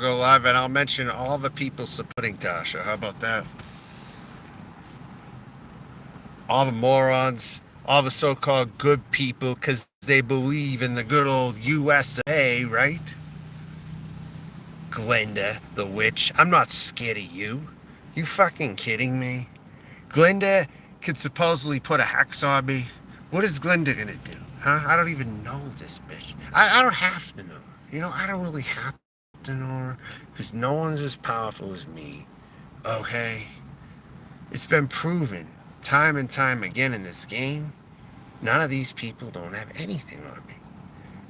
go live and I'll mention all the people supporting Tasha. How about that? All the morons, all the so-called good people, because they believe in the good old USA, right? Glinda, the witch. I'm not scared of you. You fucking kidding me? Glinda could supposedly put a hex on me. What is Glinda gonna do? Huh? I don't even know this bitch. I don't have to know her. I don't really have to know her because no one's as powerful as me. Okay? It's been proven time and time again in this game. None of these people don't have anything on me.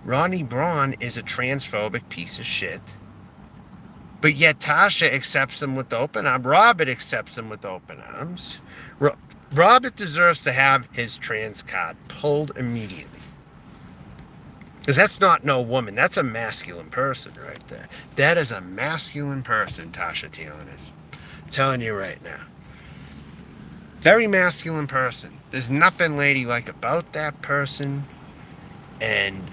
Ronney Braun is a transphobic piece of shit. But yet Tasha accepts him with open arms. Robert accepts him with open arms. Robert deserves to have his trans card pulled immediately. Because that's not no woman. That's a masculine person right there. That is a masculine person, Tasha Teon is. I'm telling you right now. Very masculine person. There's nothing ladylike about that person. And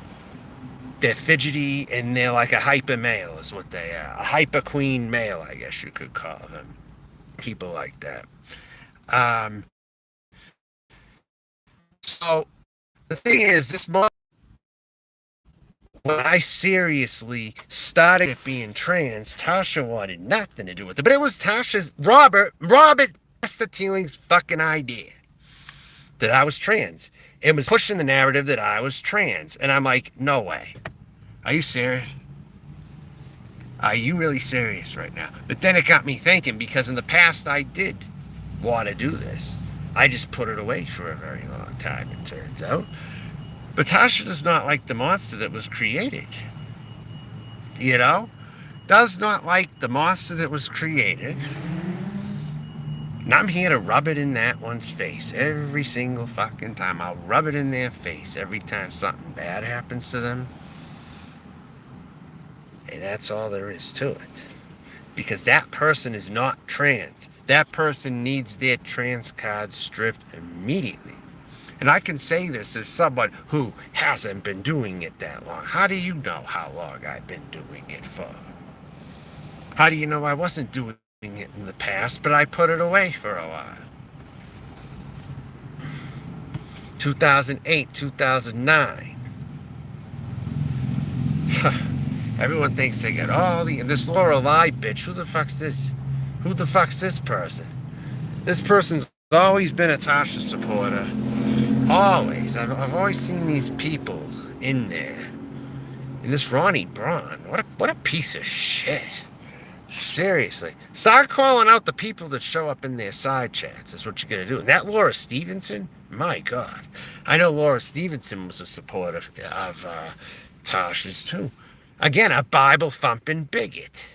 they're fidgety and they're like a hyper male is what they are. A hyper queen male, I guess you could call them. People like that. So the thing is, this month, when I seriously started being trans, Tasha wanted nothing to do with it. But it was Robert Teeling's fucking idea that I was trans. It was pushing the narrative that I was trans. And I'm like, no way. Are you serious? Are you really serious right now? But then it got me thinking, because in the past I did want to do this. I just put it away for a very long time, it turns out. But Tasha does not like the monster that was created. Does not like the monster that was created. And I'm here to rub it in that one's face every single fucking time. I'll rub it in their face every time something bad happens to them. And that's all there is to it. Because that person is not trans. That person needs their trans card stripped immediately. And I can say this as someone who hasn't been doing it that long. How do you know how long I've been doing it for? How do you know I wasn't doing it in the past, but I put it away for a while? 2008, 2009. Everyone thinks they get all this Lorelei bitch. Who the fuck's this? Who the fuck's this person? This person's always been a Tasha supporter. Always. I've always seen these people in there. And this Ronney Braun, what a piece of shit. Seriously. Start calling out the people that show up in their side chats. That's what you're going to do. And that Laura Stevenson, my God. I know Laura Stevenson was a supporter of Tasha's too. Again, a Bible-thumping bigot.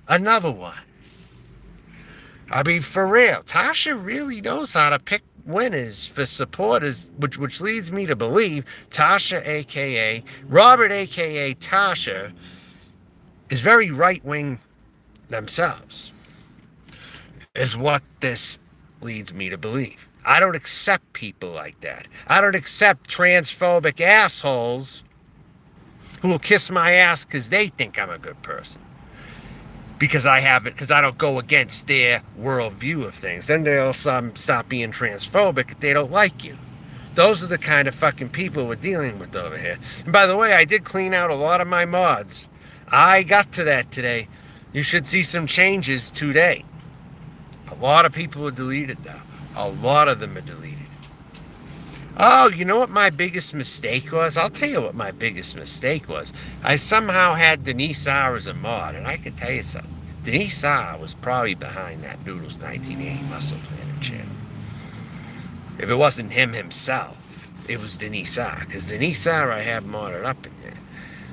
Another one. I mean, for real, Tasha really knows how to pick winners for supporters, which leads me to believe Tasha, a.k.a. Robert, a.k.a. Tasha, is very right-wing themselves, is what this leads me to believe. I don't accept people like that. I don't accept transphobic assholes who will kiss my ass because they think I'm a good person. Because I don't go against their worldview of things. Then they'll stop being transphobic if they don't like you. Those are the kind of fucking people we're dealing with over here. And by the way, I did clean out a lot of my mods. I got to that today. You should see some changes today. A lot of people are deleted now. A lot of them are deleted. Oh, you know what my biggest mistake was? I'll tell you what my biggest mistake was. I somehow had Denise Sarr as a mod, and I can tell you something. Denise Sarr was probably behind that Noodles 1980 Muscle Planet channel. If it wasn't him himself, it was Denise Sarr. Because Denise Sarr I have modded up in there.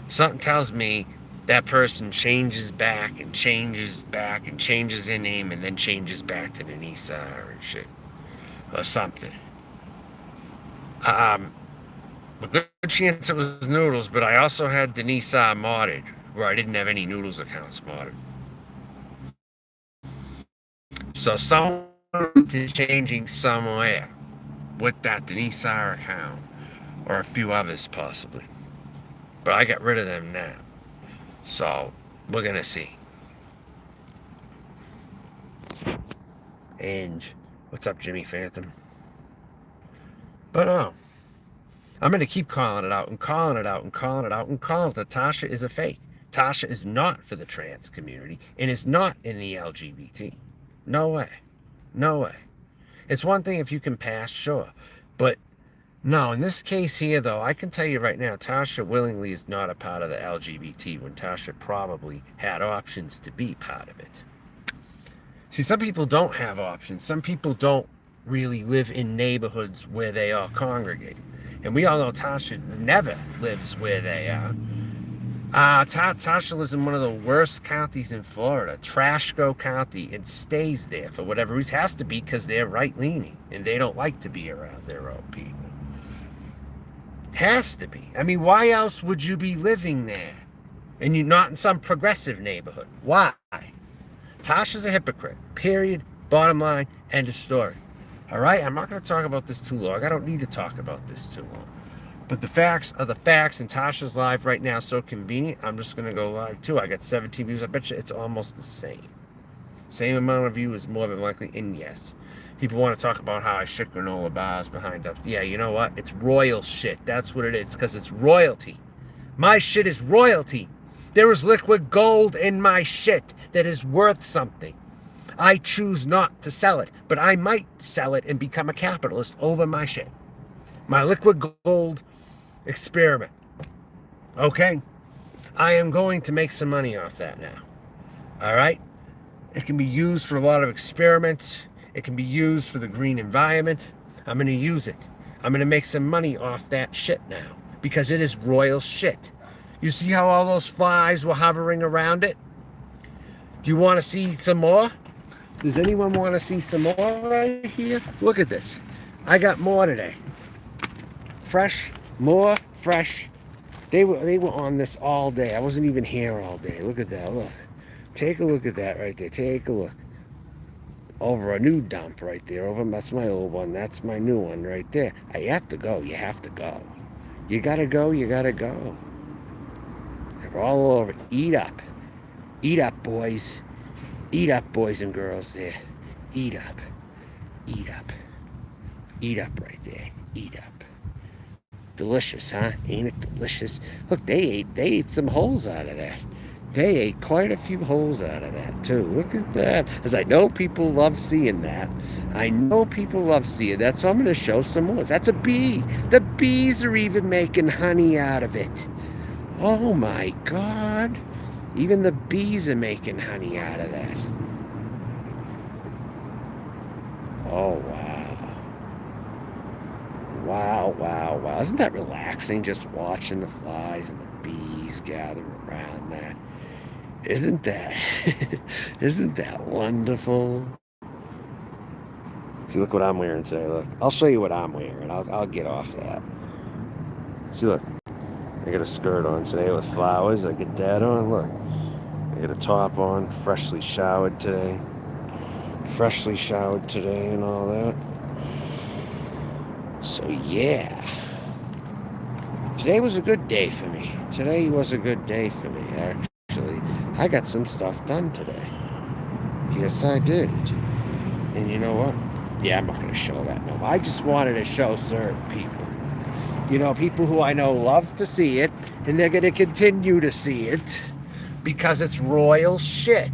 Something tells me that person changes back and changes back and changes their name and then changes back to Denise Sarr and shit. Or something. A good chance it was Noodles, but I also had Denise modded, where I didn't have any Noodles accounts modded. So someone is changing somewhere with that Denise account, or a few others possibly. But I got rid of them now. So We're going to see. And what's up, Jimmy Phantom? But I'm going to keep calling it out and calling it out and calling it out and calling it that Tasha is a fake. Tasha is not for the trans community and is not in the LGBT. No way. No way. It's one thing if you can pass, sure. But no, in this case here, though, I can tell you right now, Tasha willingly is not a part of the LGBT when Tasha probably had options to be part of it. See, some people don't have options. Some people don't really live in neighborhoods where they all congregate. And we all know Tasha never lives where they are. Tasha lives in one of the worst counties in Florida, Trashco County, and stays there for whatever reason. It has to be because they're right-leaning, and they don't like to be around their own people. Has to be. I mean, why else would you be living there? And you're not in some progressive neighborhood. Why? Tasha's a hypocrite. Period. Bottom line. End of story. All right? I'm not going to talk about this too long. I don't need to talk about this too long. But the facts are the facts, and Tasha's live right now so convenient. I'm just going to go live too. I got 17 views. I bet you it's almost the same. Same amount of views, more than likely. And yes, people want to talk about how I shook granola bars behind us. Yeah, you know what? It's royal shit. That's what it is, because it's royalty. My shit is royalty. There is liquid gold in my shit that is worth something. I choose not to sell it, but I might sell it and become a capitalist over my shit. My liquid gold experiment. Okay? I am going to make some money off that now. All right? It can be used for a lot of experiments. It can be used for the green environment. I'm going to use it. I'm going to make some money off that shit now because it is royal shit. You see how all those flies were hovering around it? Do you want to see some more? Does anyone want to see some more right here? Look at this. I got more today. Fresh, more fresh. They were on this all day. I wasn't even here all day. Look at that. Look. Take a look at that right there. Take a look. Over a new dump right there. That's my old one. That's my new one right there. You have to go. You have to go. You gotta go. You gotta go. They're all over. Eat up. Eat up, boys. Eat up, boys and girls there. Eat up. Eat up. Eat up right there. Eat up. Delicious, huh? Ain't it delicious? Look, they ate some holes out of that. They ate quite a few holes out of that, too. Look at that. As I know people love seeing that. I know people love seeing that, so I'm going to show some more. That's a bee. The bees are even making honey out of it. Oh, my God. Even the bees are making honey out of that. Oh, wow. Wow, wow, wow. Isn't that relaxing just watching the flies and the bees gather around that? Isn't that, isn't that wonderful? See, look what I'm wearing today, look. I'll show you what I'm wearing. I'll get off that. See, look. I got a skirt on today with flowers. I get that on, look. I got a top on, freshly showered today. Freshly showered today and all that. So, yeah. Today was a good day for me. Today was a good day for me, actually. I got some stuff done today. Yes, I did. And you know what? Yeah, I'm not going to show that no. I just wanted to show certain people. You know, people who I know love to see it, and they're going to continue to see it because it's royal shit.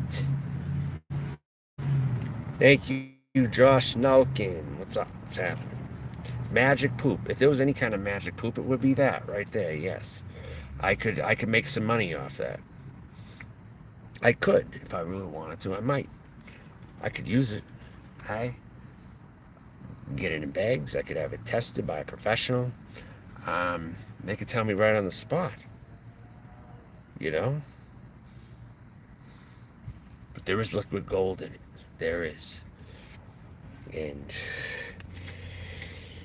Thank you, Josh Nulkin. What's up? What's happening? Magic poop. If there was any kind of magic poop, it would be that right there. Yes, I could make some money off that. I could if I really wanted to. I might. I could use it. I get it in bags. I could have it tested by a professional. They could tell me right on the spot. You know. But there is liquid gold in it. There is. And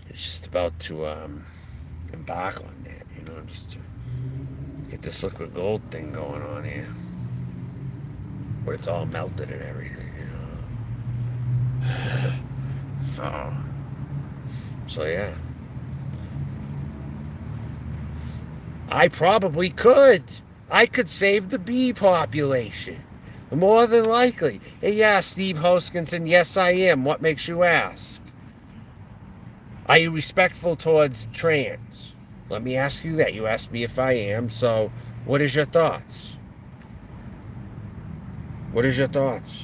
it's just about to embark on that, you know, just to get this liquid gold thing going on here. Where it's all melted and everything, you know. So yeah. I probably could I could save the bee population. More than likely. Hey, yeah, Steve Hoskinson, yes, I am. What makes you ask? Are you respectful towards trans? Let me ask you that. You asked me if I am, so what is your thoughts? What is your thoughts?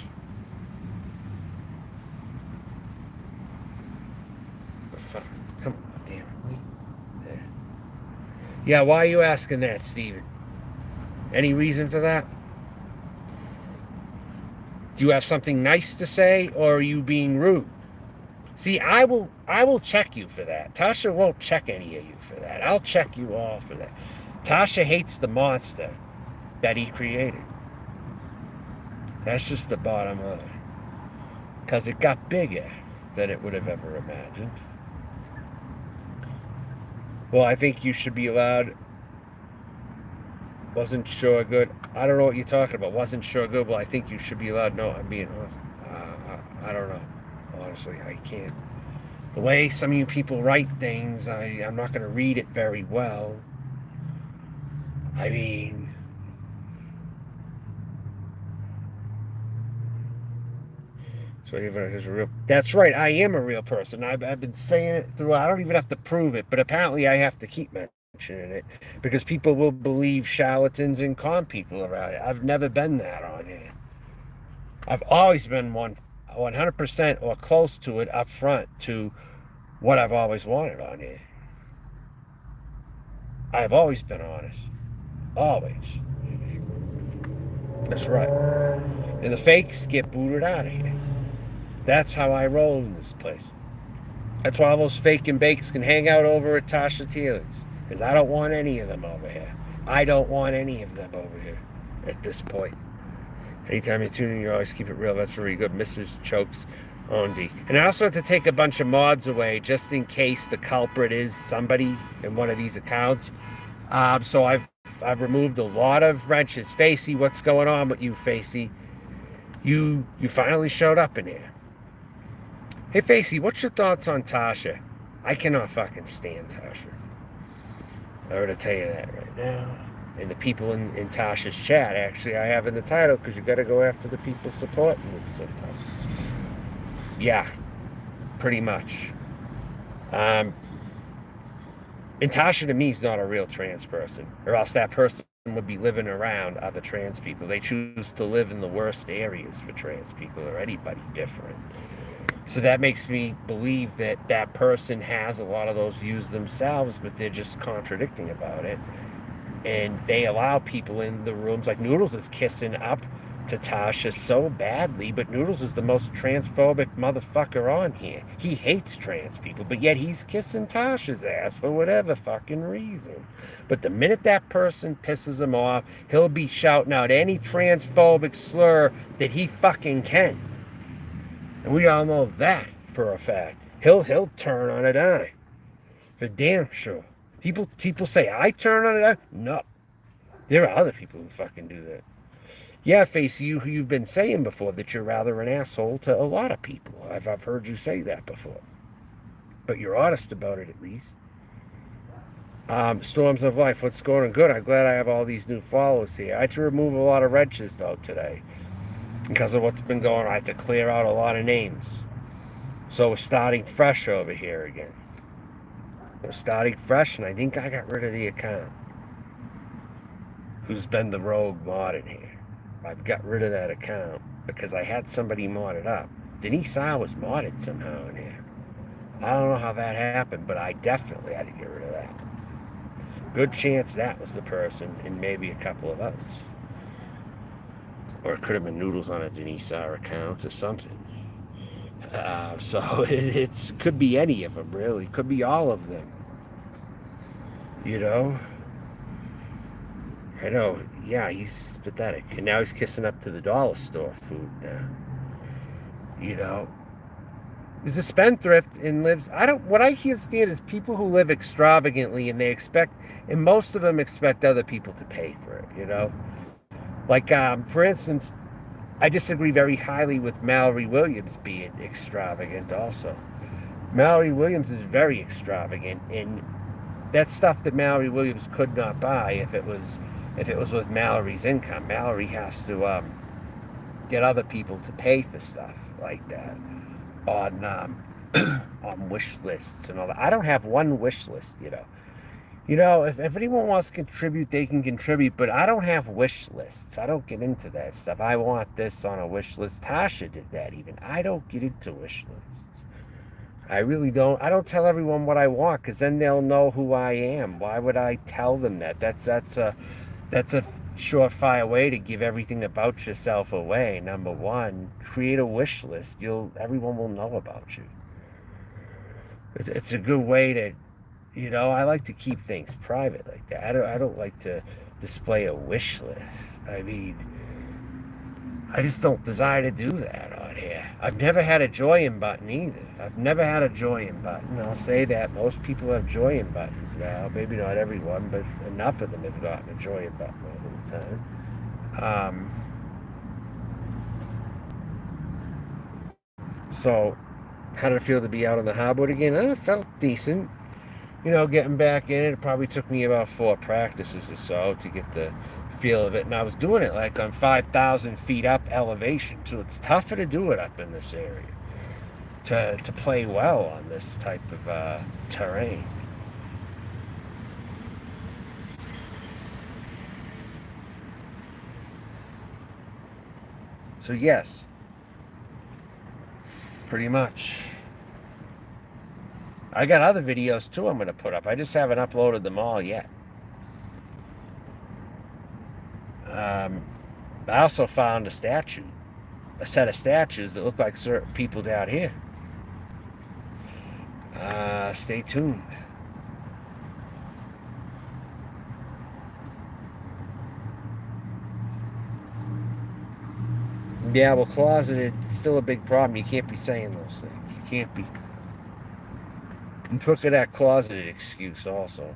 The fuck? Come on, damn it. There. Yeah, why are you asking that, Steven? Any reason for that? Do you have something nice to say, or are you being rude? See, I will check you for that. Tasha won't check any of you for that. I'll check you all for that. Tasha hates the monster that he created. That's just the bottom line. Because it got bigger than it would have ever imagined. Well, I think you should be allowed. Wasn't sure good. I don't know what you're talking about. Wasn't sure good. Well, I think you should be allowed. No, I'm being honest. I don't know. Honestly, I can't. The way some of you people write things, I'm not going to read it very well. I mean, so he's a real. That's right. I am a real person. I've been saying it throughout. I don't even have to prove it, but apparently I have to keep mentioning it because people will believe charlatans and con people around it. I've never been that on here. I've always been 100% or close to it up front to what I've always wanted on here. I've always been honest. Always. That's right. And the fakes get booted out of here. That's how I roll in this place. That's why all those fake and bakes can hang out over at Tasha Teeling's. Because I don't want any of them over here. I don't want any of them over here at this point. Anytime you tune in, you always keep it real. That's very good. Mrs. Chokes Ondy. And I also have to take a bunch of mods away just in case the culprit is somebody in one of these accounts. So I've removed a lot of wrenches. Facey, what's going on with you, Facey? You finally showed up in here. Hey, Facey, what's your thoughts on Tasha? I cannot fucking stand Tasha. I'm going to tell you that right now. And the people in Tasha's chat, actually, I have in the title because you got to go after the people supporting them sometimes. Yeah, pretty much. And Tasha to me is not a real trans person, or else that person would be living around other trans people. They choose to live in the worst areas for trans people or anybody different. So that makes me believe that that person has a lot of those views themselves, but they're just contradicting about it. And they allow people in the rooms, like Noodles is kissing up to Tasha so badly, but Noodles is the most transphobic motherfucker on here. He hates trans people, but yet he's kissing Tasha's ass for whatever fucking reason. But the minute that person pisses him off, he'll be shouting out any transphobic slur that he fucking can. And we all know that for a fact. He'll turn on a dime. For damn sure. People say, I turn on a dime? No. There are other people who fucking do that. Yeah, Face, you've been saying before that you're rather an asshole to a lot of people. I've heard you say that before. But you're honest about it at least. Storms of Life, what's going on? Good. I'm glad I have all these new followers here. I had to remove a lot of wrenches, though, today. Because of what's been going on. I had to clear out a lot of names. So we're starting fresh over here again. We're starting fresh, and I think I got rid of the account. Who's been the rogue mod in here. I've got rid of that account because I had somebody modded up. Denise I was modded somehow in here. I don't know how that happened, but I definitely had to get rid of that. Good chance that was the person, and maybe a couple of others. Or it could have been Noodles on a Denise R account or something. So it could be any of them, really. Could be all of them. You know? I know. Yeah, he's pathetic. And now he's kissing up to the dollar store food now. You know? He's a spendthrift and lives... What I understand is people who live extravagantly and they expect... And most of them expect other people to pay for it, you know? Like, for instance, I disagree very highly with Mallory Williams being extravagant also. Mallory Williams is very extravagant, and that's stuff that Mallory Williams could not buy if it was if it was with Mallory's income. Mallory has to get other people to pay for stuff like that on on wish lists and all that. I don't have one wish list, you know. You know, if anyone wants to contribute, they can contribute, but I don't have wish lists. I don't get into that stuff. I want this on a wish list. Tasha did that even. I don't get into wish lists. I really don't. I don't tell everyone what I want because then they'll know who I am. Why would I tell them that? That's a surefire way to give everything about yourself away. Number one, create a wish list. Everyone will know about you. It's a good way to, you know, I like to keep things private like that. I don't like to display a wish list. I mean, I just don't desire to do that on here. I've never had a join button either. I've never had a join button. I'll say that most people have join buttons now. Maybe not everyone, but enough of them have gotten a join button over the time. So, how did it feel to be out on the hardwood again? It felt decent. You know, getting back in it, it probably took me about 4 practices or so to get the feel of it. And I was doing it like on 5,000 feet up elevation, so it's tougher to do it up in this area to play well on this type of terrain. So yes, pretty much. I got other videos too I'm going to put up. I just haven't uploaded them all yet. I also found a set of statues that look like certain people down here. Stay tuned. Yeah, well, closeted, it's still a big problem. You can't be saying those things. You can't be. I'm sick of that closeted excuse also.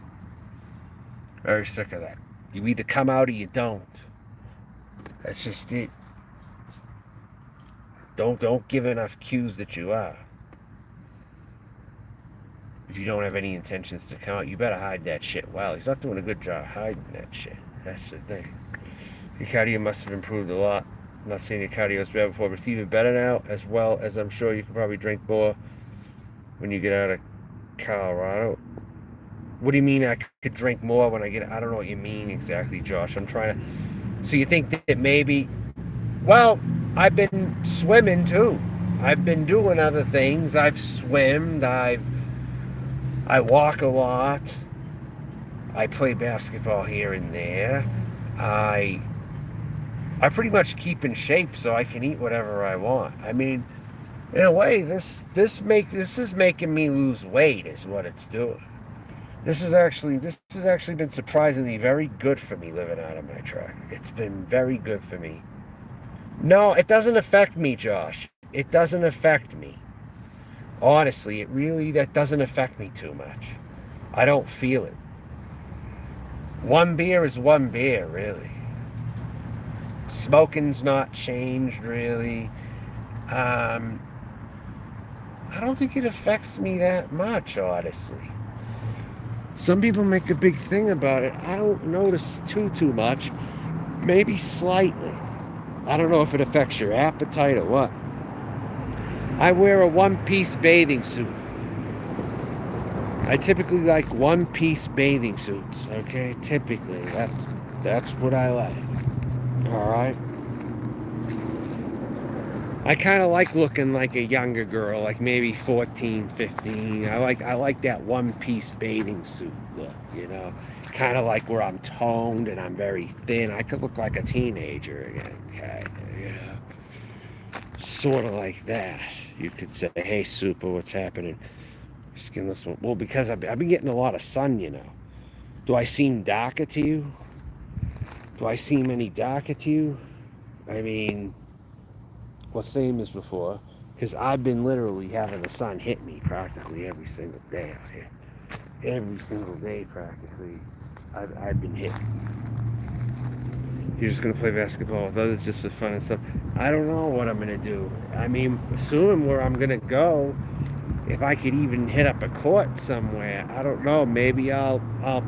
Very sick of that. You either come out or you don't. That's just it. Don't give enough cues that you are. If you don't have any intentions to come out, you better hide that shit well. He's not doing a good job hiding that shit. That's the thing. Your cardio must have improved a lot. I'm not saying your cardio was bad before, but it's even better now, as well as I'm sure you can probably drink more when you get out of Colorado. What do you mean I could drink more when I get? I don't know what you mean exactly, Josh. I'm trying to. So you think that maybe? Well, I've been swimming too. I've been doing other things. I've swimmed. I walk a lot. I play basketball here and there. I pretty much keep in shape so I can eat whatever I want. I mean, in a way, this is making me lose weight, is what it's doing. This has actually been surprisingly very good for me living out of my truck. It's been very good for me. No, it doesn't affect me, Josh. It doesn't affect me. Honestly, that doesn't affect me too much. I don't feel it. One beer is one beer, really. Smoking's not changed, really. I don't think it affects me that much, honestly. Some people make a big thing about it. I don't notice too much. Maybe slightly. I don't know if it affects your appetite or what. I wear a one-piece bathing suit. I typically like one-piece bathing suits, okay? Typically, that's what I like. All right? I kind of like looking like a younger girl, like maybe 14, 15. I like that one-piece bathing suit look, you know? Kind of like where I'm toned and I'm very thin. I could look like a teenager again, okay? You know? Sort of like that. You could say, hey, Super, what's happening? Skinless one. Well, because I've been getting a lot of sun, you know. Do I seem darker to you? Do I seem any darker to you? I mean, well, same as before. Because I've been literally having the sun hit me practically every single day out here. Every single day, practically, I've been hit. You're just going to play basketball with others just for fun and stuff. I don't know what I'm going to do. I mean, assuming where I'm going to go, if I could even hit up a court somewhere, I don't know. Maybe I'll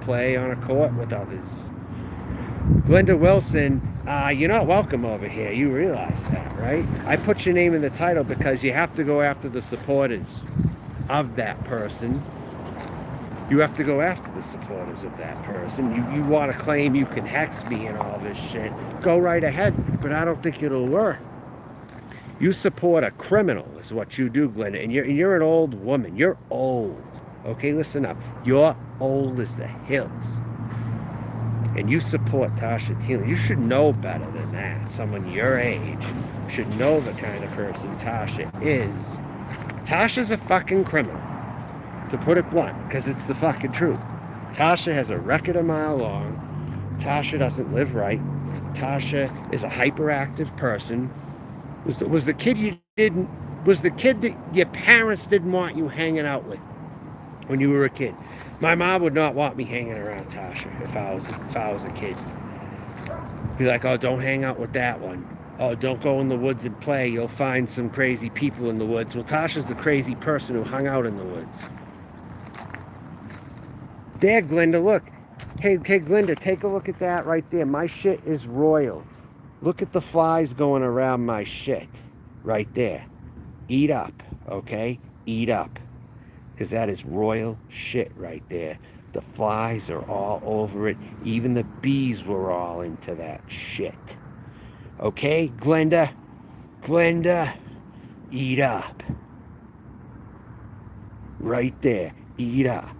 play on a court with others. Glinda Wilson, you're not welcome over here. You realize that, right? I put your name in the title because you have to go after the supporters of that person. You have to go after the supporters of that person. You want to claim you can hex me and all this shit. Go right ahead, but I don't think it'll work. You support a criminal is what you do, Glinda, and you're an old woman. You're old. Okay, listen up. You're old as the hills. And you support Tasha Teelan. You should know better than that. Someone your age should know the kind of person Tasha is. Tasha's a fucking criminal, to put it blunt, because it's the fucking truth. Tasha has a record a mile long. Tasha doesn't live right. Tasha is a hyperactive person. Was the kid that your parents didn't want you hanging out with when you were a kid? My mom would not want me hanging around Tasha if I was a kid. Be like, oh, don't hang out with that one. Oh, don't go in the woods and play. You'll find some crazy people in the woods. Well, Tasha's the crazy person who hung out in the woods. There, Glinda, look. Hey, Glinda, take a look at that right there. My shit is royal. Look at the flies going around my shit right there. Eat up, okay? Eat up. Because that is royal shit right there. The flies are all over it. Even the bees were all into that shit. Okay, Glinda? Glinda, eat up. Right there. Eat up.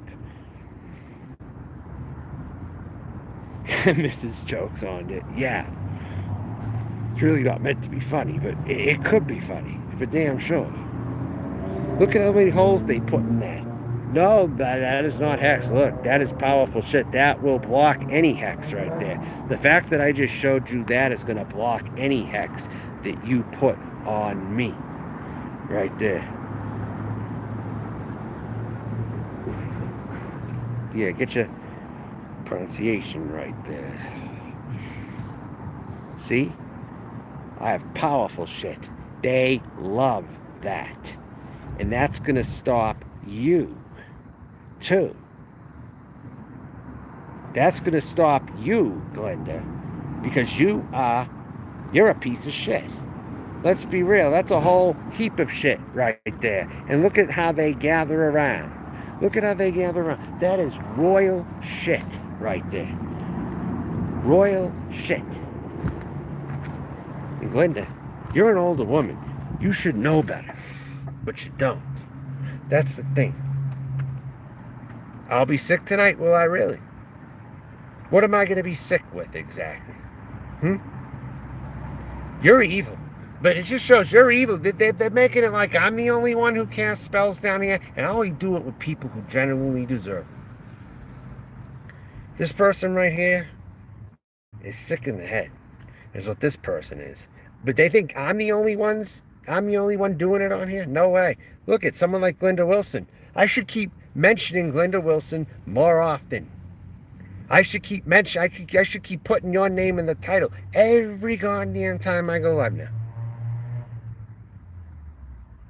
Mrs. Jokes on it. Yeah. It's really not meant to be funny, but it could be funny, for damn sure. Look at how many holes they put in that. No, that is not hex. Look, that is powerful shit. That will block any hex right there. The fact that I just showed you that is going to block any hex that you put on me. Right there. Yeah, get your pronunciation right there. See? I have powerful shit. They love that. And that's going to stop you, too. That's going to stop you, Glinda, because you're a piece of shit. Let's be real. That's a whole heap of shit right there. And look at how they gather around. Look at how they gather around. That is royal shit right there. Royal shit. And Glinda, you're an older woman. You should know better. But you don't. That's the thing. I'll be sick tonight, will I really? What am I going to be sick with exactly? You're evil. But it just shows you're evil. They're making it like I'm the only one who casts spells down here, and I only do it with people who genuinely deserve it. This person right here is sick in the head, is what this person is. But they think I'm the only one doing it on here? No way. Look at someone like Glinda Wilson. I should keep mentioning Glinda Wilson more often. I should keep putting your name in the title every goddamn time I go live now.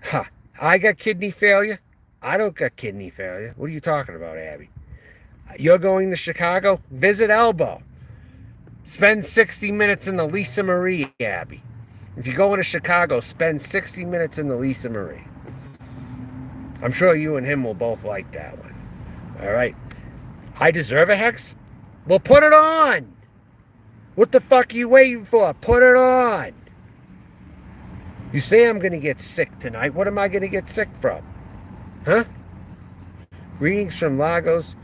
Huh. I got kidney failure? I don't got kidney failure. What are you talking about, Abby? You're going to Chicago? Visit Elbow. Spend 60 minutes in the Lisa Marie, Abby. If you're going to Chicago, spend 60 minutes in the Lisa Marie. I'm sure you and him will both like that one. All right. I deserve a hex? Well, put it on. What the fuck are you waiting for? Put it on. You say I'm going to get sick tonight. What am I going to get sick from? Huh? Greetings from Lagos,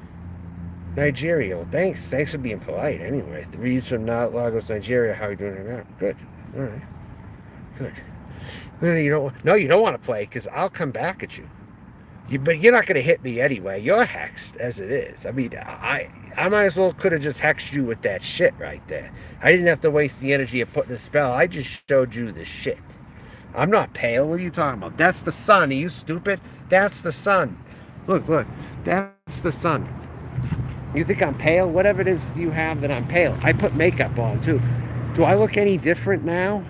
Nigeria. Well, thanks. Thanks for being polite anyway. Greetings from Lagos, Nigeria. How are you doing now? Good. All right. Good. You don't want to play because I'll come back at you. But you're not going to hit me anyway. You're hexed as it is. I mean, I might as well could have just hexed you with that shit right there. I didn't have to waste the energy of putting a spell. I just showed you the shit. I'm not pale. What are you talking about? That's the sun. Are you stupid? That's the sun. Look. That's the sun. You think I'm pale? Whatever it is you have that I'm pale. I put makeup on too. Do I look any different now?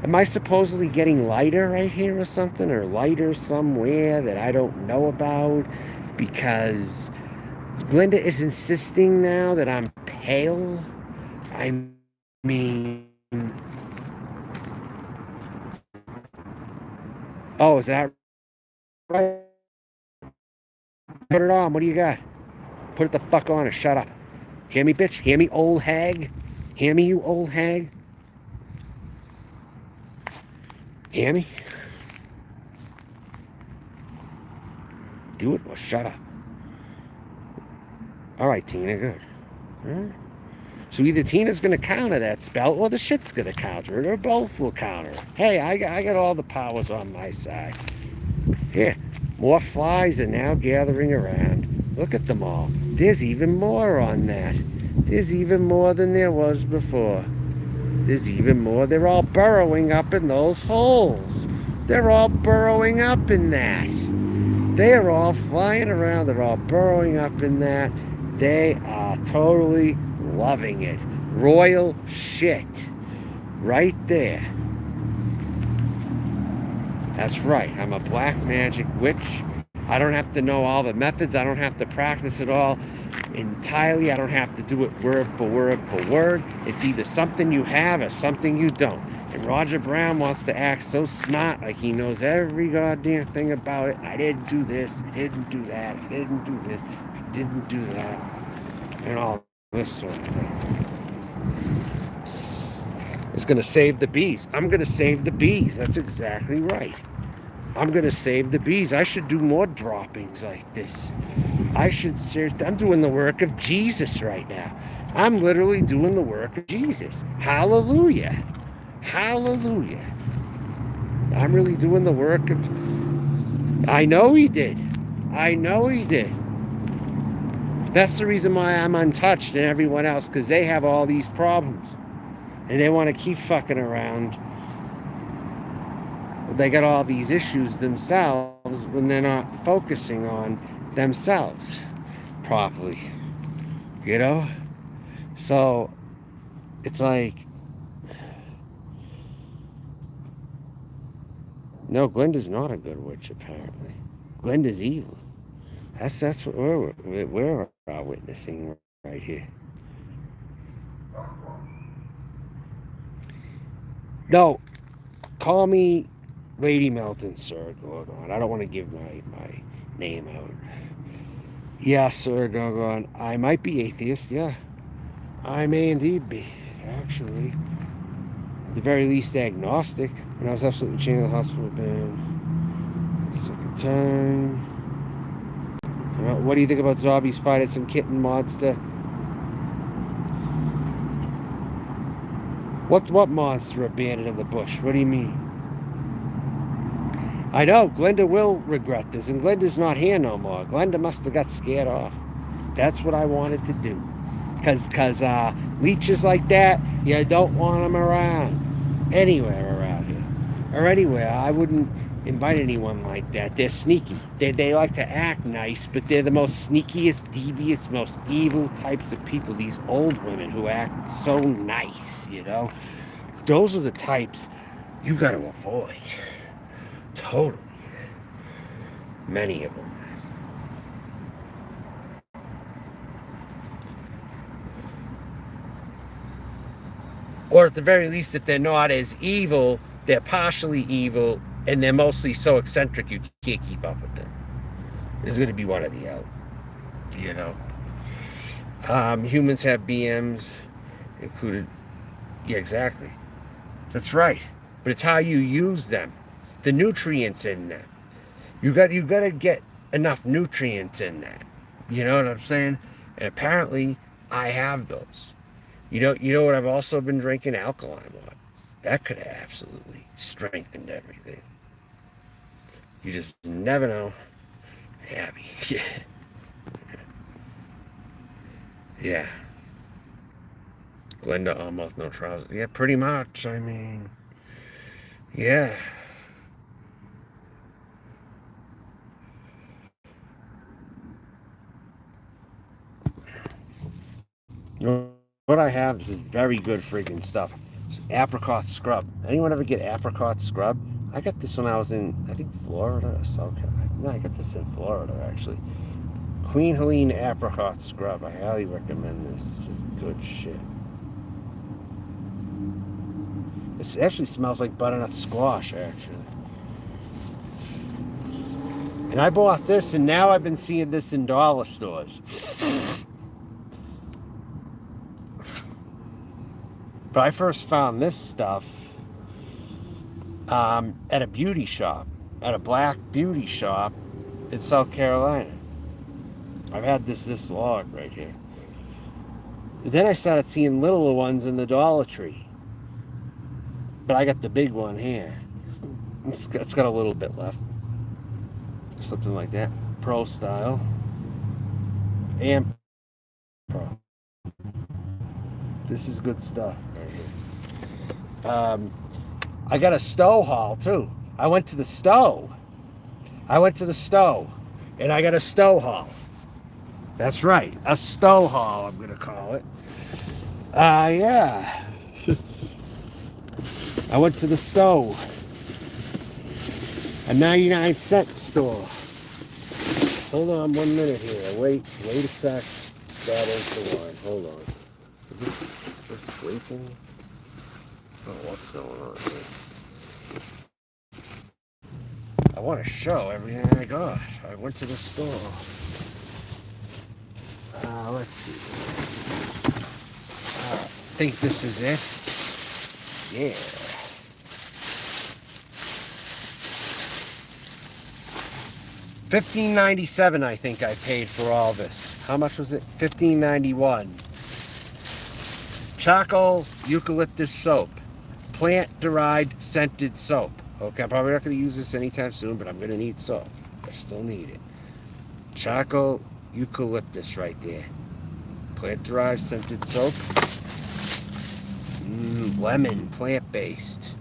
Am I supposedly getting lighter right here or something? Or lighter somewhere that I don't know about? Because Glinda is insisting now that I'm pale. I mean, oh, is that right? Put it on. What do you got? Put it the fuck on or shut up. Hear me, bitch? Hear me, old hag? Hear me, you old hag? Hear me? Do it or shut up. All right, Tina, good. Huh? So either Tina's going to counter that spell or the shit's going to counter it, or both will counter it. Hey, I got all the powers on my side. Here, more flies are now gathering around. Look at them all. There's even more on that. There's even more than there was before. There's even more. They're all burrowing up in those holes. They're all burrowing up in that. They're all flying around. They're all burrowing up in that. They are totally loving it. Royal shit. Right there. That's right. I'm a black magic witch. I don't have to know all the methods. I don't have to practice it all entirely. I don't have to do it word for word for word. It's either something you have or something you don't. And Roger Braun wants to act so smart, like he knows every goddamn thing about it. I didn't do this. I didn't do that. I didn't do this. I didn't do that. And all this sort of thing. It's going to save the bees. I'm going to save the bees. That's exactly right. I'm going to save the bees. I should do more droppings like this. I'm doing the work of Jesus right now. I'm literally doing the work of Jesus. Hallelujah. Hallelujah. I'm really doing the work of... I know he did. I know he did. That's the reason why I'm untouched and everyone else, because they have all these problems. And they want to keep fucking around. They got all these issues themselves when they're not focusing on themselves properly. You know? So, it's like... No, Glinda's not a good witch, apparently. Glinda's evil. That's what we're witnessing right here. No, call me Lady Melton, Sir Gorgon. I don't want to give my name out. Yeah, Sir Gorgon. I might be atheist, yeah. I may indeed be, actually. At the very least, agnostic. When I was absolutely chained to the hospital bed. Second time. What do you think about zombies fighting some kitten monster? What monster abandoned in the bush? What do you mean? I know, Glinda will regret this, and Glinda's not here no more. Glinda must have got scared off. That's what I wanted to do. Because leeches like that, you don't want them around. Anywhere around here. Or anywhere. I wouldn't invite anyone like that. They're sneaky. They like to act nice, but they're the most sneakiest, devious, most evil types of people. These old women who act so nice, you know? Those are the types you got to avoid. Totally. Many of them. Or at the very least, if they're not as evil, they're partially evil, and they're mostly so eccentric you can't keep up with them. There's going to be one or the other, you know. Humans have BMs, included. Yeah, exactly. That's right. But it's how you use them, the nutrients in them. You got to get enough nutrients in that. You know what I'm saying? And apparently, I have those. You know what I've also been drinking? Alkaline water. That could have absolutely strengthened everything. You just never know. Abby. Yeah. Yeah. Glinda almost no trousers. Yeah, pretty much. I mean, yeah. What I have is very good freaking stuff. It's apricot scrub. Anyone ever get apricot scrub? I got this when I was in, I think, Florida or South Carolina. No, I got this in Florida, actually. Queen Helene apricot scrub. I highly recommend this. This is good shit. It actually smells like butternut squash, actually. And I bought this, and now I've been seeing this in dollar stores. But I first found this stuff at a beauty shop, at a black beauty shop in South Carolina. I've had this log right here. Then I started seeing littler ones in the Dollar Tree. But I got the big one here. It's got a little bit left. Something like that. Pro style. And Pro. This is good stuff right here. I got a stow haul too. I went to the stow. And I got a stow haul. That's right. A stow haul, I'm going to call it. Yeah. I went to the stow. A 99-cent store. Hold on 1 minute here. Wait a sec. That is the one. Hold on. Is this waiting? Oh, what's going on here? I want to show everything I got. I went to the store. Let's see. I think this is it. Yeah. $15.97 I think I paid for all this. How much was it? $15.91. Charcoal eucalyptus soap. Plant-derived scented soap. Okay, I'm probably not going to use this anytime soon, but I'm going to need soap. I still need it. Charcoal eucalyptus right there. Plant-derived scented soap. Lemon plant-based.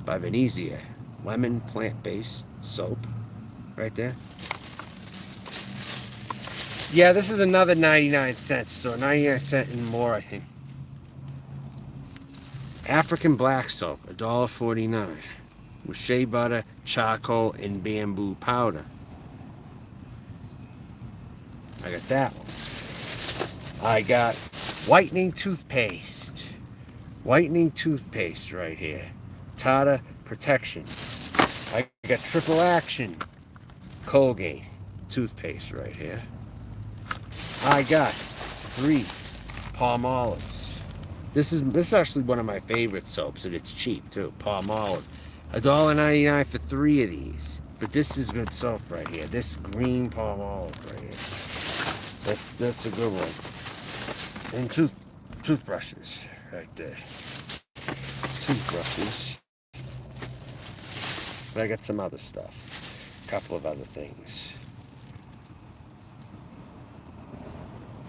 By Venezia. Lemon plant-based soap. Right there. Yeah, this is another 99-cent store. 99-cent and more, I think. African black soap, $1.49. With shea butter, charcoal, and bamboo powder. I got that one. I got whitening toothpaste. Whitening toothpaste right here. Tartar protection. I got triple action Colgate toothpaste right here. I got 3 Palmolives. This is actually one of my favorite soaps, and it's cheap too. Palmolive. $1.99 for 3 of these. But this is good soap right here. This green Palmolive right here. That's a good one. And toothbrushes right there. Toothbrushes. But I got some other stuff. A couple of other things.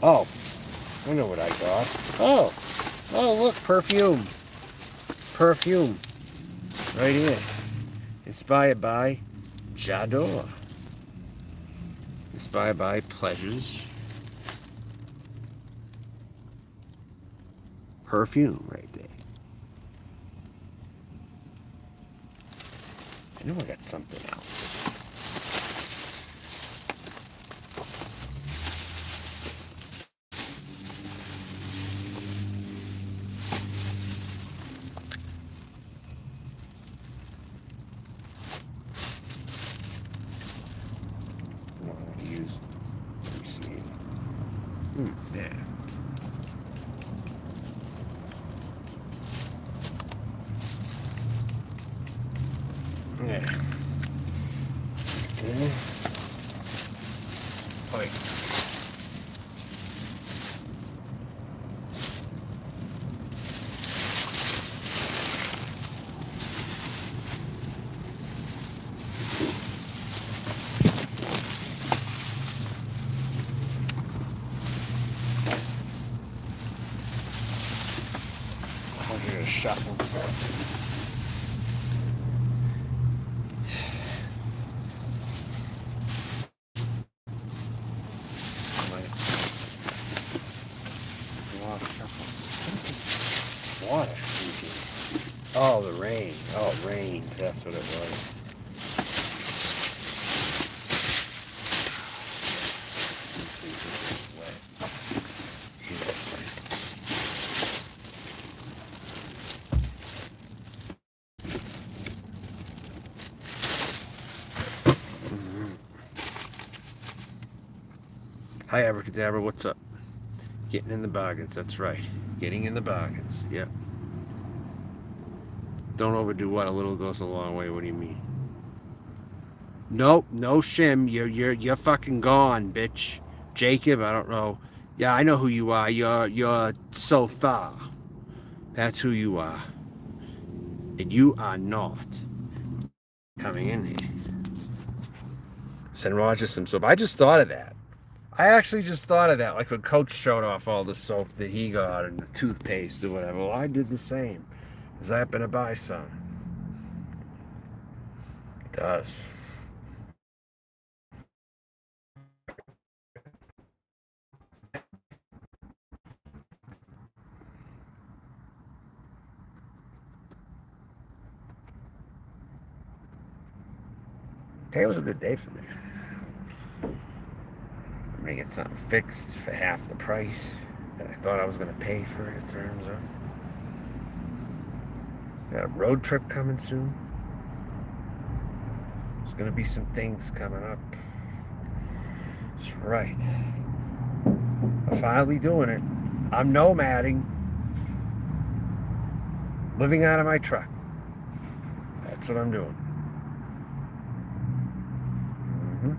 Oh, I know what I got. Oh, look, perfume. Perfume. Right here. Inspired by J'adore. Inspired by Pleasures. Perfume right there. I know I got something else. Yeah. Yeah. Wait. I'm gonna shuffle. Water. Oh, the rain. Oh, rain. That's what it was. Hi, Abracadabra. What's up? Getting in the bargains. That's right. Getting in the bargains. Yep. Don't overdo what a little goes a long way. What do you mean? Nope, no shim. You're fucking gone, bitch. Jacob, I don't know. Yeah, I know who you are. You're so far. That's who you are. And you are not coming in here. Send Roger some soap. I just thought of that. I actually just thought of that. Like when Coach showed off all the soap that he got and the toothpaste or whatever. Well, I did the same. Because I happen to buy some. It does. Today was a good day for me. I'm gonna get something fixed for half the price that I thought I was gonna pay for it. It turns out. Got a road trip coming soon. There's gonna be some things coming up. That's right. I'm finally doing it. I'm nomading. Living out of my truck. That's what I'm doing. Mm-hmm.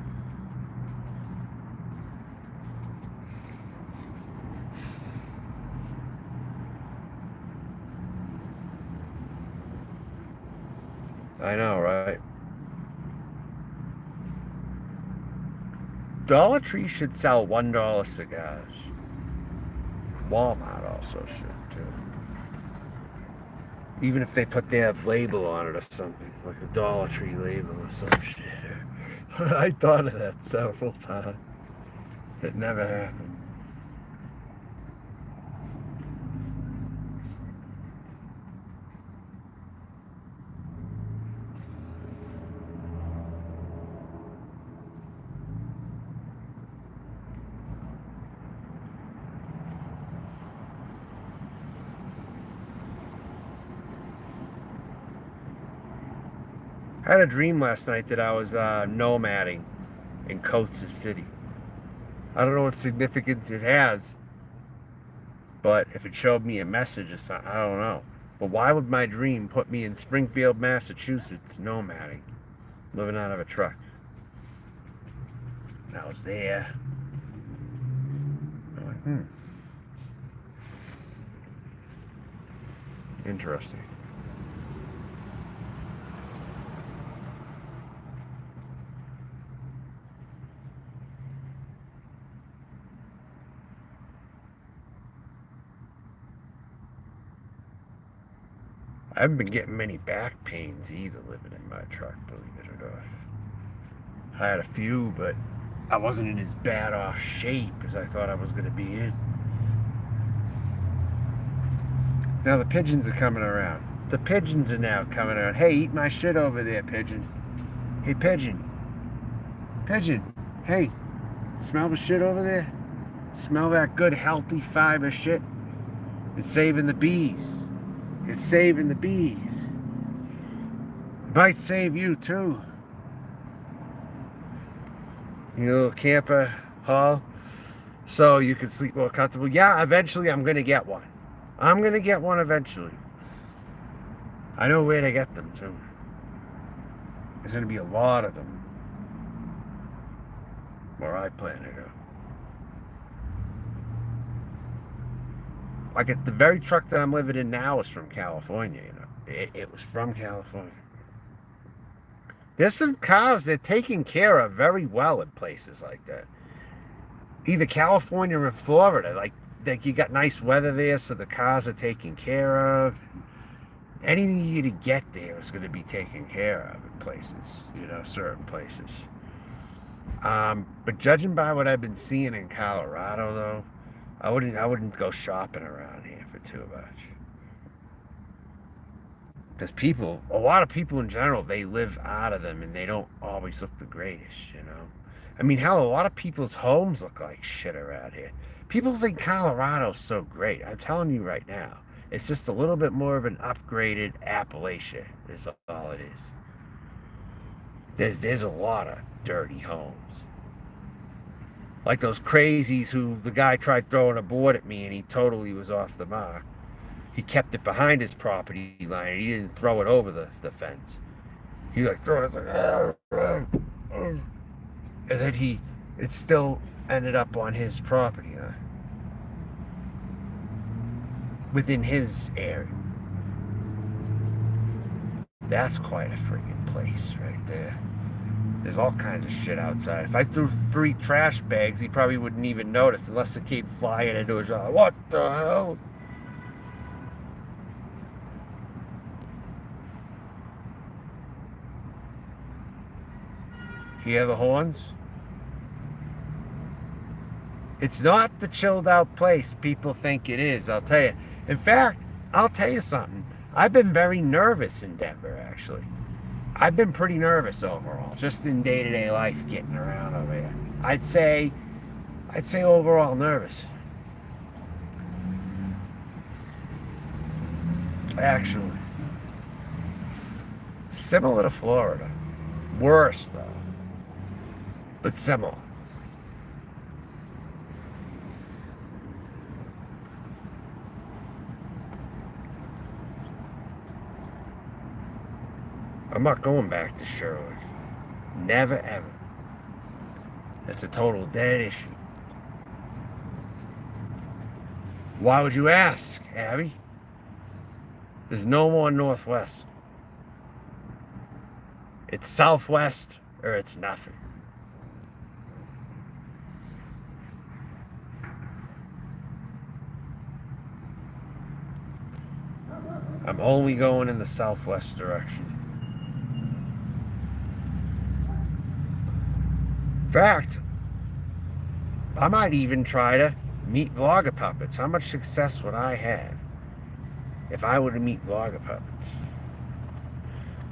I know, right? Dollar Tree should sell $1 cigars. Walmart also should too. Even if they put their label on it or something, like a Dollar Tree label or some shit. I thought of that several times. It never happened. I had a dream last night that I was nomading in Coates City. I don't know what significance it has, but if it showed me a message or something, I don't know. But why would my dream put me in Springfield, Massachusetts, nomading, living out of a truck? And I was there. I'm like, interesting. I haven't been getting many back pains either living in my truck, believe it or not. I had a few, but I wasn't in as bad off shape as I thought I was going to be in. Now the pigeons are coming around. The pigeons are now coming around. Hey, eat my shit over there, pigeon. Hey, pigeon. Pigeon. Hey, smell the shit over there? Smell that good, healthy fiber shit? It's saving the bees. It's saving the bees. It might save you too. Your little camper hall, so you can sleep more comfortable. Yeah, eventually I'm gonna get one. I'm gonna get one eventually. I know where to get them too. There's gonna be a lot of them where I plan to go. Like the very truck that I'm living in now is from California, you know. It was from California. There's some cars they're taken care of very well in places like that. Either California or Florida. Like you got nice weather there, so the cars are taken care of. Anything you to get there is going to be taken care of in places, you know, certain places. But judging by what I've been seeing in Colorado, though, I wouldn't go shopping around here for too much. Because a lot of people in general, they live out of them and they don't always look the greatest, you know. I mean, hell, a lot of people's homes look like shit around here. People think Colorado's so great. I'm telling you right now, it's just a little bit more of an upgraded Appalachia. Is all it is. There's a lot of dirty homes. Like those crazies who the guy tried throwing a board at me and he totally was off the mark. He kept it behind his property line. He didn't throw it over the fence. He like threw it, like, and then it still ended up on his property line, within his area. That's quite a friggin' place right there. There's all kinds of shit outside. If I threw 3 trash bags, he probably wouldn't even notice unless it came flying into his eye. What the hell? Hear the horns? It's not the chilled out place people think it is, I'll tell you. In fact, I'll tell you something. I've been very nervous in Denver, actually. I've been pretty nervous overall, just in day-to-day life getting around over here. I'd say overall nervous. Actually. Similar to Florida. Worse, though. But similar. I'm not going back to Sherwood. Never, ever. That's a total dead issue. Why would you ask, Abby? There's no more Northwest. It's Southwest or it's nothing. I'm only going in the Southwest direction. In fact, I might even try to meet vlogger puppets. How much success would I have if I were to meet vlogger puppets?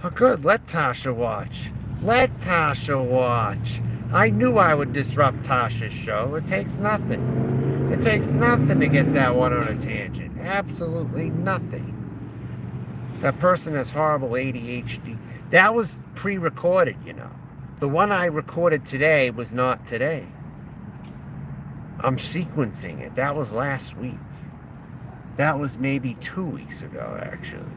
Oh, good. Let Tasha watch. Let Tasha watch. I knew I would disrupt Tasha's show. It takes nothing. It takes nothing to get that one on a tangent. Absolutely nothing. That person has horrible ADHD. That was pre-recorded, you know. The one I recorded today was not today. I'm sequencing it. That was last week. That was maybe 2 weeks ago, actually.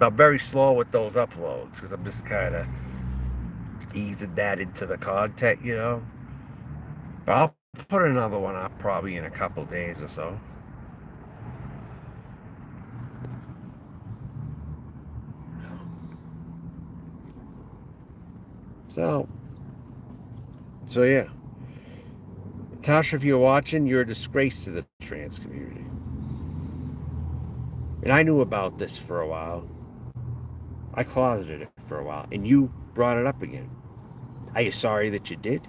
I'm very slow with those uploads because I'm just kind of easing that into the content, you know. But I'll put another one up probably in a couple days or so. So yeah. Tasha, if you're watching, you're a disgrace to the trans community. And I knew about this for a while. I closeted it for a while. And you brought it up again. Are you sorry that you did?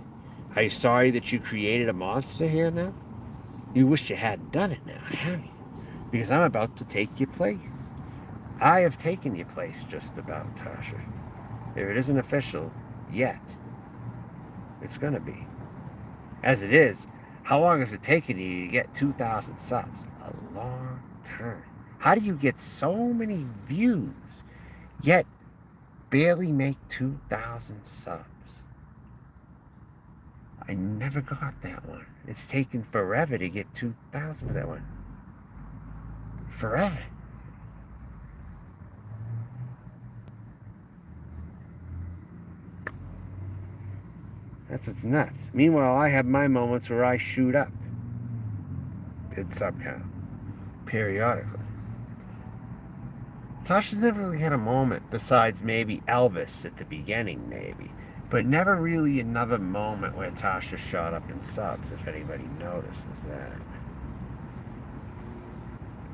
Are you sorry that you created a monster here now? You wish you hadn't done it now, have you? Because I'm about to take your place. I have taken your place just about, Tasha. If it isn't official yet, it's going to be. As it is, how long has it taken you to get 2,000 subs? A long time. How do you get so many views, yet barely make 2,000 subs? I never got that one. It's taken forever to get 2,000 for that one. Forever. It's nuts. Meanwhile, I have my moments where I shoot up in sub count periodically. Tasha's never really had a moment besides maybe Elvis at the beginning, maybe. But never really another moment where Tasha shot up in subs, if anybody notices that.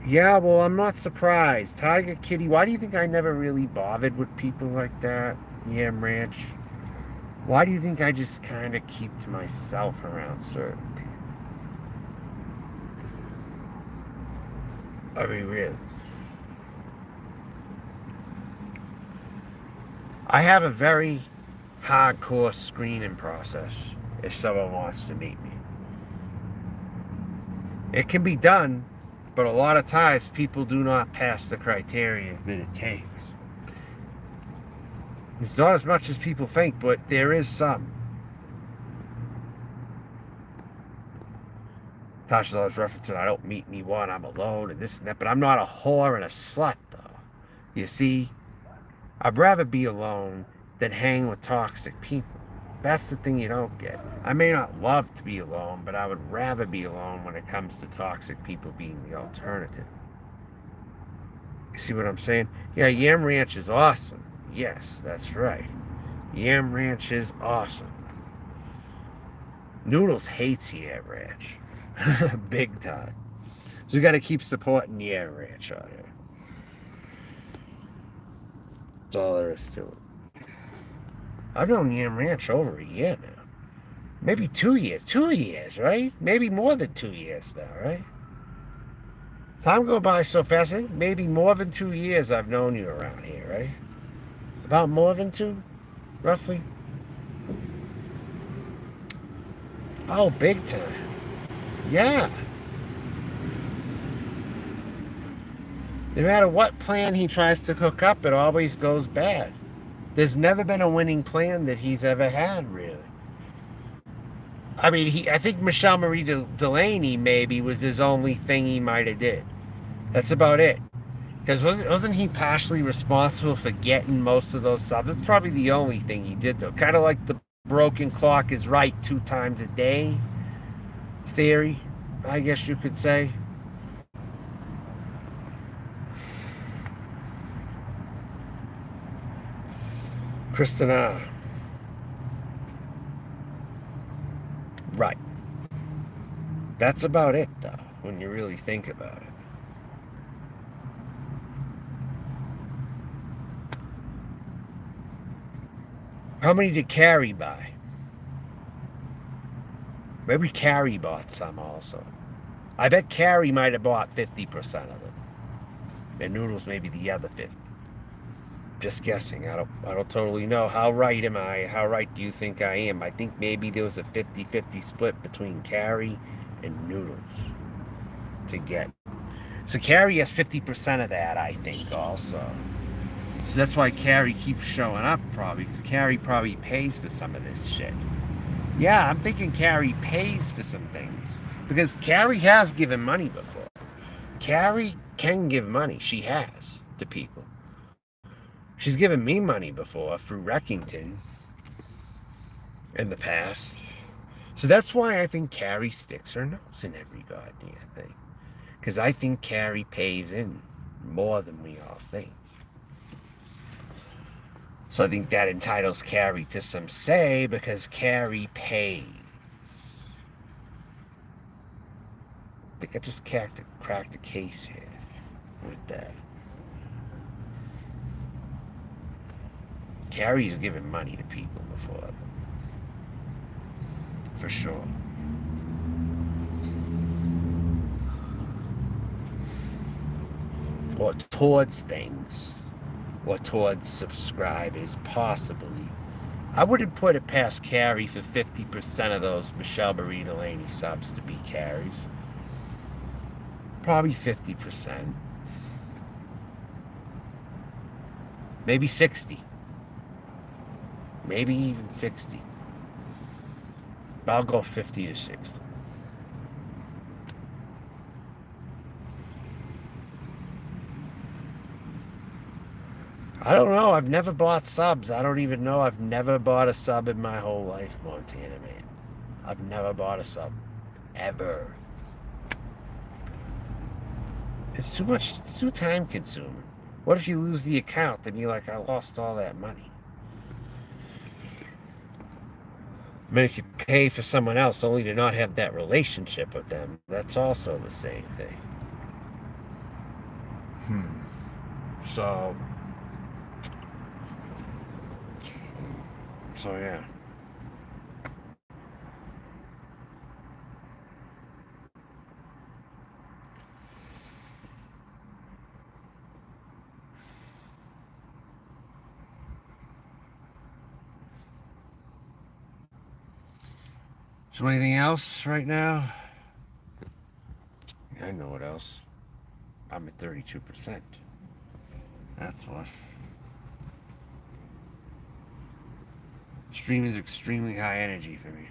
Yeah, well, I'm not surprised. Tiger Kitty, why do you think I never really bothered with people like that? Yam Ranch. Why do you think I just kind of keep to myself around certain people? I mean, really. I have a very hardcore screening process if someone wants to meet me. It can be done, but a lot of times people do not pass the criteria that it takes. It's not as much as people think, but there is some. Tasha's always referencing, I don't meet anyone, I'm alone, and this and that, but I'm not a whore and a slut, though. You see, I'd rather be alone than hang with toxic people. That's the thing you don't get. I may not love to be alone, but I would rather be alone when it comes to toxic people being the alternative. You see what I'm saying? Yeah, Yam Ranch is awesome. Yes, that's right. Yam Ranch is awesome. Noodles hates Yam Ranch. Big time. So we got to keep supporting Yam Ranch out here. That's all there is to it. I've known Yam Ranch over a year now. Maybe 2 years. 2 years, right? Maybe more than 2 years now, right? Time go by so fast. I think maybe more than 2 years I've known you around here, right? About more than two, roughly. Oh, big time. Yeah. No matter what plan he tries to cook up, it always goes bad. There's never been a winning plan that he's ever had, really. I mean, I think Michelle Marie Delaney maybe was his only thing he might have did. That's about it. Because wasn't he partially responsible for getting most of those subs? That's probably the only thing he did, though. Kind of like the broken clock is right 2 times a day theory, I guess you could say. Christina. Right. That's about it, though, when you really think about it. How many did Carrie buy? Maybe Carrie bought some also. I bet Carrie might have bought 50% of them. And Noodles maybe the other 50. Just guessing. I don't totally know. How right am I? How right do you think I am? I think maybe there was a 50-50 split between Carrie and Noodles to get. So Carrie has 50% of that, I think, also. So that's why Carrie keeps showing up, probably, because Carrie probably pays for some of this shit. Yeah, I'm thinking Carrie pays for some things. Because Carrie has given money before. Carrie can give money. She has to people. She's given me money before through Reckington in the past. So that's why I think Carrie sticks her nose in every goddamn thing. Because I think Carrie pays in more than we all think. So I think that entitles Carrie to some say because Carrie pays. I think I just cracked a case here with that. Carrie's given money to people before. For sure. Or towards things. Or towards subscribers, possibly. I wouldn't put it past Carrie for 50% of those Michelle Marie Delaney subs to be Carrie's. Probably 50%. Maybe 60. Maybe even 60. But I'll go 50 to 60. I don't know. I've never bought subs. I don't even know. I've never bought a sub in my whole life, Montana man. I've never bought a sub. Ever. It's too much. It's too time consuming. What if you lose the account? Then you're like, I lost all that money. I mean, if you pay for someone else only to not have that relationship with them, that's also the same thing. So yeah. So anything else right now? I know what else. I'm at 32%. That's what. Streaming is extremely high energy for me.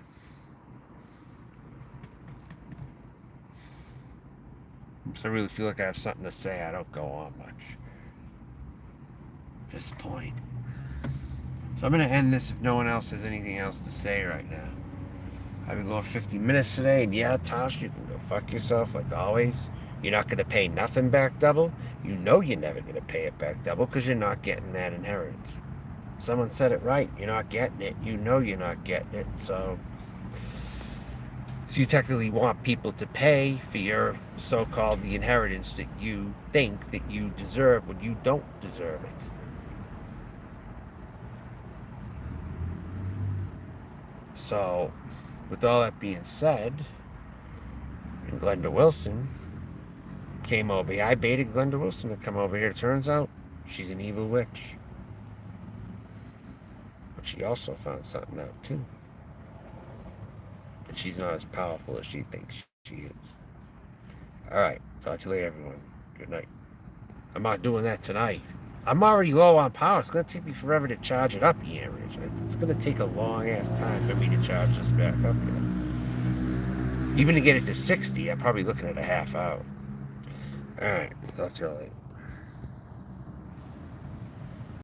So I really feel like I have something to say. I don't go on much at this point. So I'm going to end this if no one else has anything else to say right now. I've been going 50 minutes today, and yeah, Tosh, you can go fuck yourself like always. You're not going to pay nothing back double. You know you're never going to pay it back double because you're not getting that inheritance. Someone said it right. You're not getting it. You know you're not getting it. So you technically want people to pay for your so-called the inheritance that you think that you deserve when you don't deserve it. So, with all that being said, and Glenda Wilson came over here. I baited Glenda Wilson to come over here. Turns out she's an evil witch. But she also found something out too. And she's not as powerful as she thinks she is. Alright, talk to you later, everyone. Good night. I'm not doing that tonight. I'm already low on power. It's going to take me forever to charge it up here. It's going to take a long-ass time for me to charge this back up here. Even to get it to 60, I'm probably looking at a half hour. Alright, talk to you later.